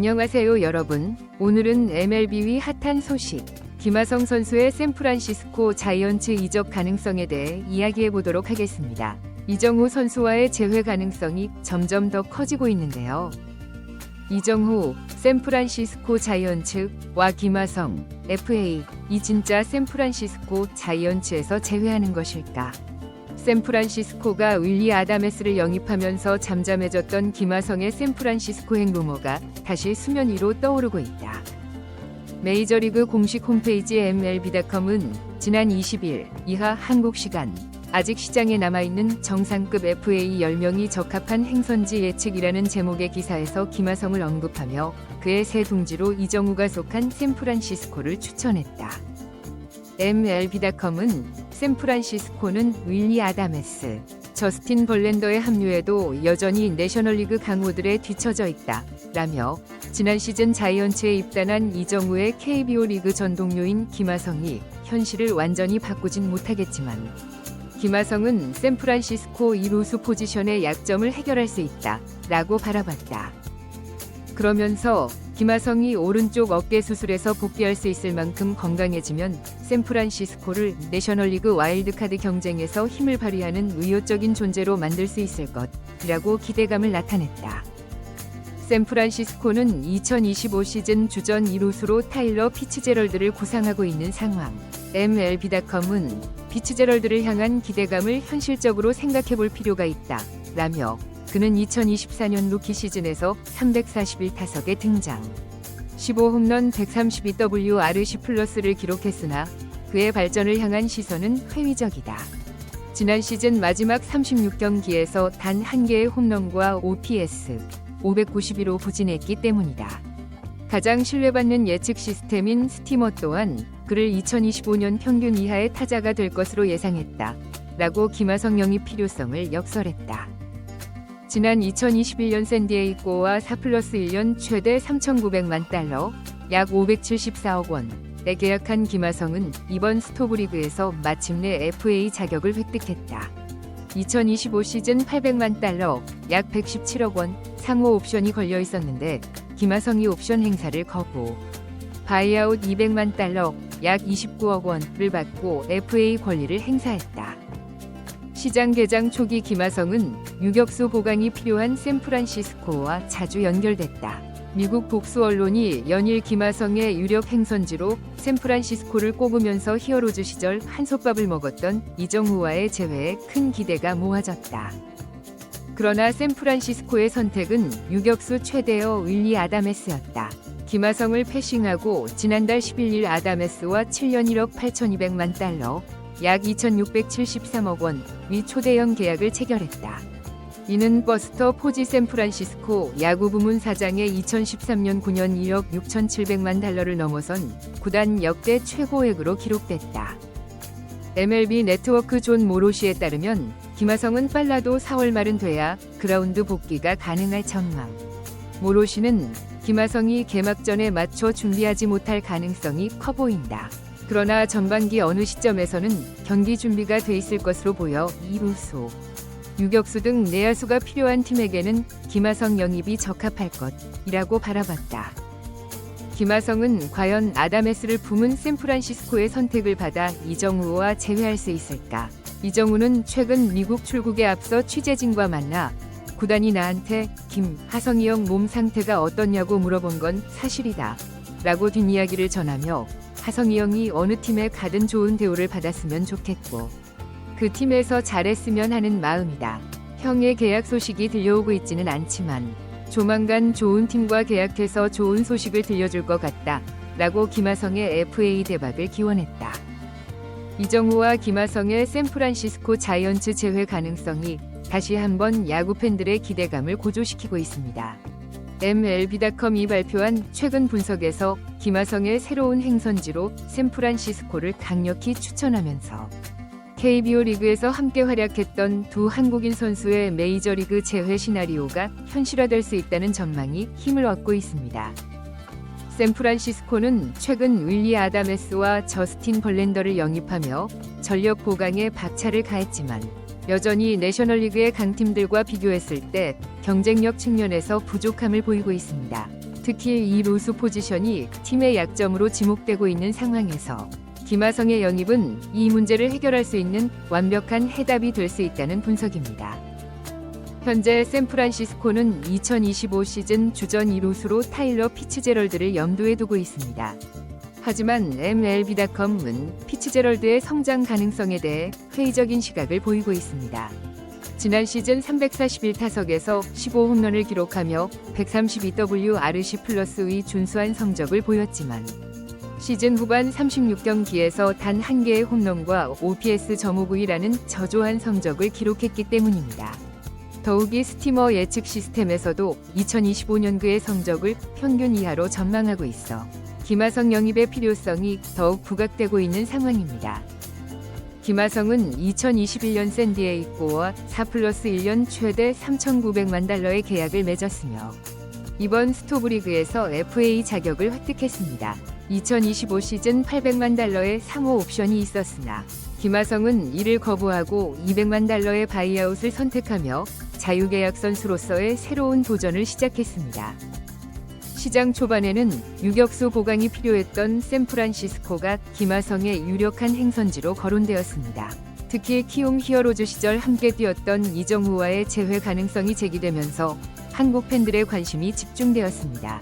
안녕하세요 여러분. 오늘은 MLB 위 핫한 소식, 김하성 선수의 샌프란시스코 자이언츠 이적 가능성에 대해 이야기해 보도록 하겠습니다. 이정후 선수와의 재회 가능성이 점점 더 커지고 있는데요. 이정후, 샌프란시스코 자이언츠와 김하성, FA, 이 진짜 샌프란시스코 자이언츠에서 재회하는 것일까? 샌프란시스코가 윌리 아다메스를 영입하면서 잠잠해졌던 김하성의 샌프란시스코행 루머가 다시 수면 위로 떠오르고 있다. 메이저리그 공식 홈페이지 MLB.com은 지난 20일 이하 한국 시간 아직 시장에 남아있는 정상급 FA 10명이 적합한 행선지 예측이라는 제목의 기사에서 김하성을 언급하며 그의 새 둥지로 이정후가 속한 샌프란시스코를 추천했다. MLB.com은 샌프란시스코는 윌리 아다메스, 저스틴 벌랜더의 합류에도 여전히 내셔널리그 강호들에 뒤처져 있다 라며 지난 시즌 자이언츠에 입단한 이정후의 KBO 리그 전 동료인 김하성이 현실을 완전히 바꾸진 못하겠지만 김하성은 샌프란시스코 2루수 포지션의 약점을 해결할 수 있다 라고 바라봤다. 그러면서 김하성이 오른쪽 어깨 수술에서 복귀할 수 있을 만큼 건강해지면 샌프란시스코를 내셔널리그 와일드카드 경쟁에서 힘을 발휘하는 의욕적인 존재로 만들 수 있을 것이라고 기대감을 나타냈다. 샌프란시스코는 2025 시즌 주전 2루수로 타일러 피츠제럴드를 구상하고 있는 상황. MLB.com은 피츠제럴드를 향한 기대감을 현실적으로 생각해 볼 필요가 있다 라며 그는 2024년 루키 시즌에서 341타석에 등장. 15홈런 132WRC+를 기록했으나 그의 발전을 향한 시선은 회의적이다. 지난 시즌 마지막 36경기에서 단 한 개의 홈런과 OPS 591로 부진했기 때문이다. 가장 신뢰받는 예측 시스템인 스티머 또한 그를 2025년 평균 이하의 타자가 될 것으로 예상했다 라고 김하성 영입 필요성을 역설했다. 지난 2021년 샌디에이고와 4+1년 최대 3,900만 달러, 약 574억 원에 계약한 김하성은 이번 스토브리그에서 마침내 FA 자격을 획득했다. 2025 시즌 800만 달러, 약 117억 원 상호 옵션이 걸려 있었는데 김하성이 옵션 행사를 거부. 바이아웃 200만 달러, 약 29억 원을 받고 FA 권리를 행사했다. 시장 개장 초기 김하성은 유격수 보강이 필요한 샌프란시스코와 자주 연결됐다. 미국 복수 언론이 연일 김하성의 유력 행선지로 샌프란시스코를 꼽으면서 히어로즈 시절 한솥밥을 먹었던 이정후와의 재회에 큰 기대가 모아졌다. 그러나 샌프란시스코의 선택은 유격수 최대어 윌리 아다메스였다. 김하성을 패싱하고 지난달 11일 아다메스와 7년 1억 8,200만 달러, 약 2,673억 원의 초대형 계약을 체결했다. 이는 버스터 포지 샌프란시스코 야구 부문 사장의 2013년 9년 1억 6,700만 달러를 넘어선 구단 역대 최고액으로 기록됐다. MLB 네트워크 존 모로시에 따르면 김하성은 빨라도 4월 말은 돼야 그라운드 복귀가 가능할 전망. 모로시는 김하성이 개막전에 맞춰 준비하지 못할 가능성이 커 보인다. 그러나 전반기 어느 시점에서는 경기 준비가 돼 있을 것으로 보여 2루수, 유격수 등 내야수가 필요한 팀에게는 김하성 영입이 적합할 것이라고 바라봤다. 김하성은 과연 아다메스를 품은 샌프란시스코의 선택을 받아 이정후와 재회할 수 있을까? 이정후는 최근 미국 출국에 앞서 취재진과 만나 구단이 나한테 김하성이 형 몸 상태가 어떻냐고 물어본 건 사실이다 라고 뒷이야기를 전하며 하성이 형이 어느 팀에 가든 좋은 대우를 받았으면 좋겠고 그 팀에서 잘했으면 하는 마음이다. 형의 계약 소식이 들려오고 있지는 않지만 조만간 좋은 팀과 계약해서 좋은 소식을 들려줄 것 같다 라고 김하성의 FA 대박을 기원했다. 이정후와 김하성의 샌프란시스코 자이언츠 재회 가능성이 다시 한번 야구 팬들의 기대감을 고조시키고 있습니다. MLB.com이 발표한 최근 분석에서 김하성의 새로운 행선지로 샌프란시스코를 강력히 추천하면서 KBO 리그에서 함께 활약했던 두 한국인 선수의 메이저리그 재회 시나리오가 현실화될 수 있다는 전망이 힘을 얻고 있습니다. 샌프란시스코는 최근 윌리 아다메스와 저스틴 벌랜더를 영입하며 전력 보강에 박차를 가했지만 여전히 내셔널리그의 강팀들과 비교했을 때 경쟁력 측면에서 부족함을 보이고 있습니다. 특히 이 로수 포지션이 팀의 약점으로 지목되고 있는 상황에서 김하성의 영입은 이 문제를 해결할 수 있는 완벽한 해답이 될 수 있다는 분석입니다. 현재 샌프란시스코는 2025 시즌 주전 2루수로 타일러 피츠제럴드를 염두에 두고 있습니다. 하지만 MLB.com은 피츠제럴드의 성장 가능성에 대해 회의적인 시각을 보이고 있습니다. 지난 시즌 341타석에서 15홈런을 기록하며 132WRC+의 준수한 성적을 보였지만 시즌 후반 36경기에서 단 한 개의 홈런과 OPS .59라는 저조한 성적을 기록했기 때문입니다. 더욱이 스티머 예측 시스템에서도 2025년 그의 성적을 평균 이하로 전망하고 있어 김하성 영입의 필요성이 더욱 부각되고 있는 상황입니다. 김하성은 2021년 샌디에이고와 4+1년 최대 3,900만 달러의 계약을 맺었으며 이번 스토브리그에서 FA 자격을 획득했습니다. 2025 시즌 800만 달러의 상호 옵션이 있었으나 김하성은 이를 거부하고 200만 달러의 바이아웃을 선택하며 자유계약 선수로서의 새로운 도전을 시작했습니다. 시장 초반에는 유격수 보강이 필요했던 샌프란시스코가 김하성의 유력한 행선지로 거론되었습니다. 특히 키움 히어로즈 시절 함께 뛰었던 이정우와의 재회 가능성이 제기되면서 한국 팬들의 관심이 집중되었습니다.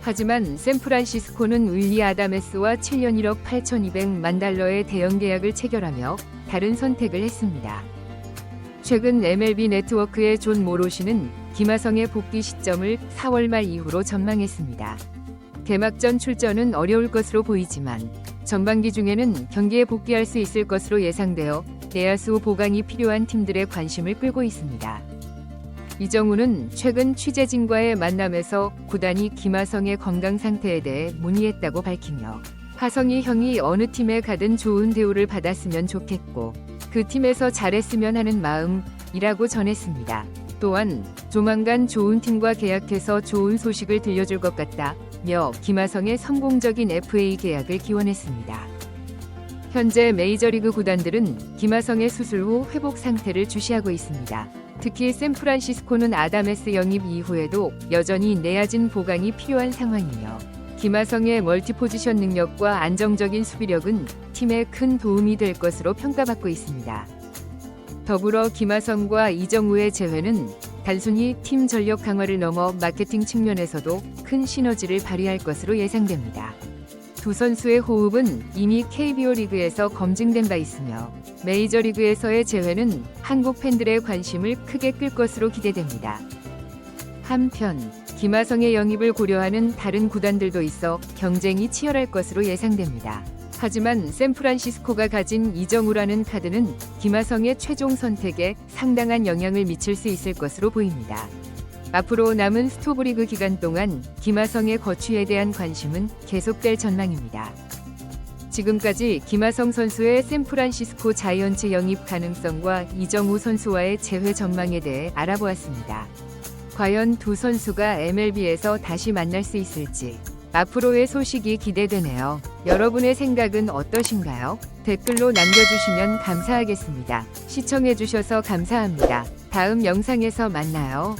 하지만 샌프란시스코는 윌리 아다메스와 7년 1억 8,200만 달러의 대형 계약을 체결하며 다른 선택을 했습니다. 최근 MLB 네트워크의 존 모로시는 김하성의 복귀 시점을 4월 말 이후로 전망했습니다. 개막전 출전은 어려울 것으로 보이지만 전반기 중에는 경기에 복귀할 수 있을 것으로 예상되어 내야수 보강이 필요한 팀들의 관심을 끌고 있습니다. 이정우는 최근 취재진과의 만남에서 구단이 김하성의 건강 상태에 대해 문의했다고 밝히며 하성이 형이 어느 팀에 가든 좋은 대우를 받았으면 좋겠고 그 팀에서 잘했으면 하는 마음이라고 전했습니다. 또한 조만간 좋은 팀과 계약해서 좋은 소식을 들려줄 것 같다며 김하성의 성공적인 FA 계약을 기원했습니다. 현재 메이저리그 구단들은 김하성의 수술 후 회복 상태를 주시하고 있습니다. 특히 샌프란시스코는 아다메스 영입 이후에도 여전히 내야진 보강이 필요한 상황이며 김하성의 멀티포지션 능력과 안정적인 수비력은 팀에 큰 도움이 될 것으로 평가받고 있습니다. 더불어 김하성과 이정우의 재회는 단순히 팀 전력 강화를 넘어 마케팅 측면에서도 큰 시너지를 발휘할 것으로 예상됩니다. 두 선수의 호흡은 이미 KBO 리그에서 검증된 바 있으며 메이저리그에서의 재회는 한국 팬들의 관심을 크게 끌 것으로 기대됩니다. 한편 김하성의 영입을 고려하는 다른 구단들도 있어 경쟁이 치열할 것으로 예상됩니다. 하지만 샌프란시스코가 가진 이정우라는 카드는 김하성의 최종 선택에 상당한 영향을 미칠 수 있을 것으로 보입니다. 앞으로 남은 스토브리그 기간 동안 김하성의 거취에 대한 관심은 계속될 전망입니다. 지금까지 김하성 선수의 샌프란시스코 자이언츠 영입 가능성과 이정우 선수와의 재회 전망에 대해 알아보았습니다. 과연 두 선수가 MLB에서 다시 만날 수 있을지 앞으로의 소식이 기대되네요. 여러분의 생각은 어떠신가요? 댓글로 남겨주시면 감사하겠습니다. 시청해주셔서 감사합니다. 다음 영상에서 만나요.